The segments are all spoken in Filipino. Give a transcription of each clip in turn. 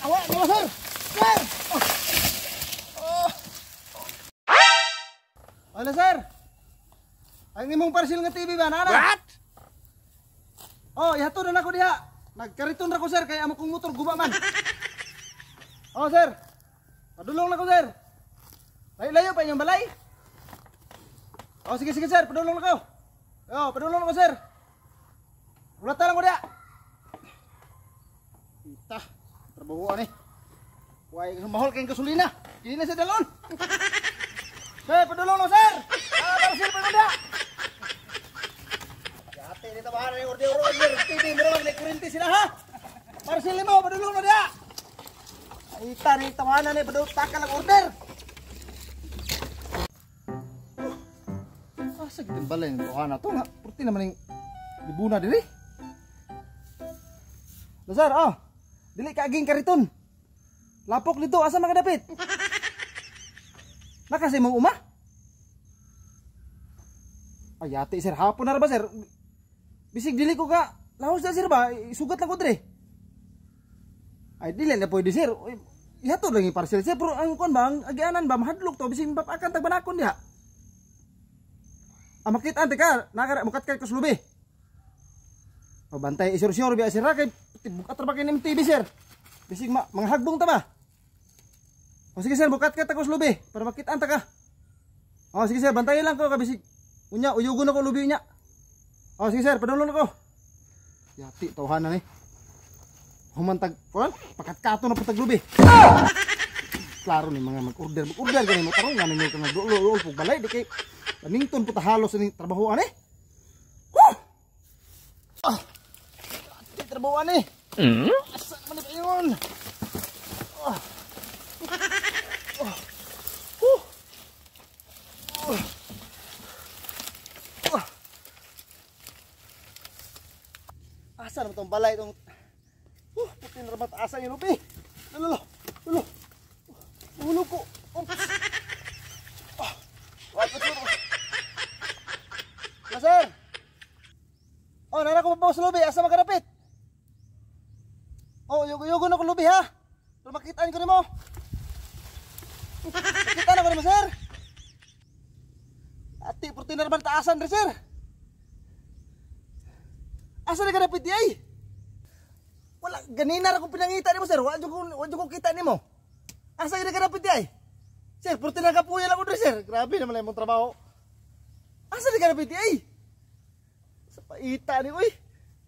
Awa, mga sir! Sir! Ano sir? Ang imong parcel nga TV ba? Nana? What? Oh, ihato na ako diha. Nagkariton ra ko sir, kaya amo kong motor guba man. Oh sir. Padulong na ko sir. Layo-layo pa inyong balay. Oh sige sir, padulong na ko. Oh, padulong na ko sir. Ulatan lang ko diha. Kita, trabaho ani. Way mahol kayong gasolina. Dili na sa dalon. Sir, padulong na sir. Parcel pa diha. Ate ni tabahan ni order TV mo naman ni kurente sila ha. Parcel mo padulong na diha. Ay tani tabahan ni padulong takal ang order. Asa kita balay ng buhana to nga. Purti naman yung libuna diri. Lazar, oh. Dili kaaging kariton. Lapok dito, asa makadapit? Nakasi mong uma? Ay, ate sir, hapon na ba sir? Bisig dili ko ka. Lahos na sir ba? Sugat lang ko dire. Ay, dili na pwede sir. Ihatod lang yung parcel sir. Pero ang kon ba, ang agianan ba, mahadlok to. Bisig mapakan tagbanakon diha. Makita ante ka, mukat kay kuslubi. Pabantay isur-sur biya sir kay bukat ra ba kay TV sir. Bisig mga hagbong ta ba? O sige sir, bukat ka ta kuslubi para makita anta ka. O sige sir, bantayan lang ko ka bisig. Unya uyugon ako lubi nya. O sige sir, padulong ako. Yati tawhan na ni. Humantag kon, pakat-kato na putag lubi. Klaro ni mga mag-order gani mo tarong ngano nyo ka nagdulol pug balay di kay Nington puta halos ini trabahoan eh. Ati trabahoan eh. Asa naman ito yun? Asa naman itong balay itong puti na ramat asa yun upi. Lalo. Ulo ko. Sir. Oh, nana ko pa sa lobby, asa makarapit? Oh, yugo na ko lobby ha. Para makitaan ko nimo. Kita na ko nimo sir. Ati purti na naman taasan re sir. Asa na karapit di ay? Wala ganina ra ko pinangita nimo sir. Wa ko kita nimo. Asa na karapit di ay? Sir, purti na kapuya lang ko re sir. Grabe naman imong trabaho. Asa na karapit di ay? Paita ni uy.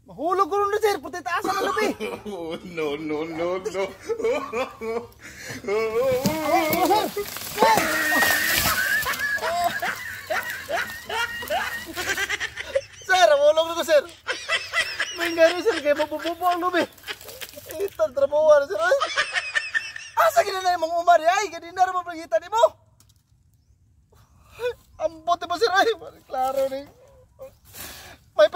Mahulog ko ron sir, puti taasan na lubi. No. Sir, mahulog ko sir. May gano'n sir, kaya mabububo ang lubi. Itan, trabaho na sir. Asa gina na yung mga umari ay, ganina rin mapagita ni mo. Ang bote mo sir ay, klaro ni. May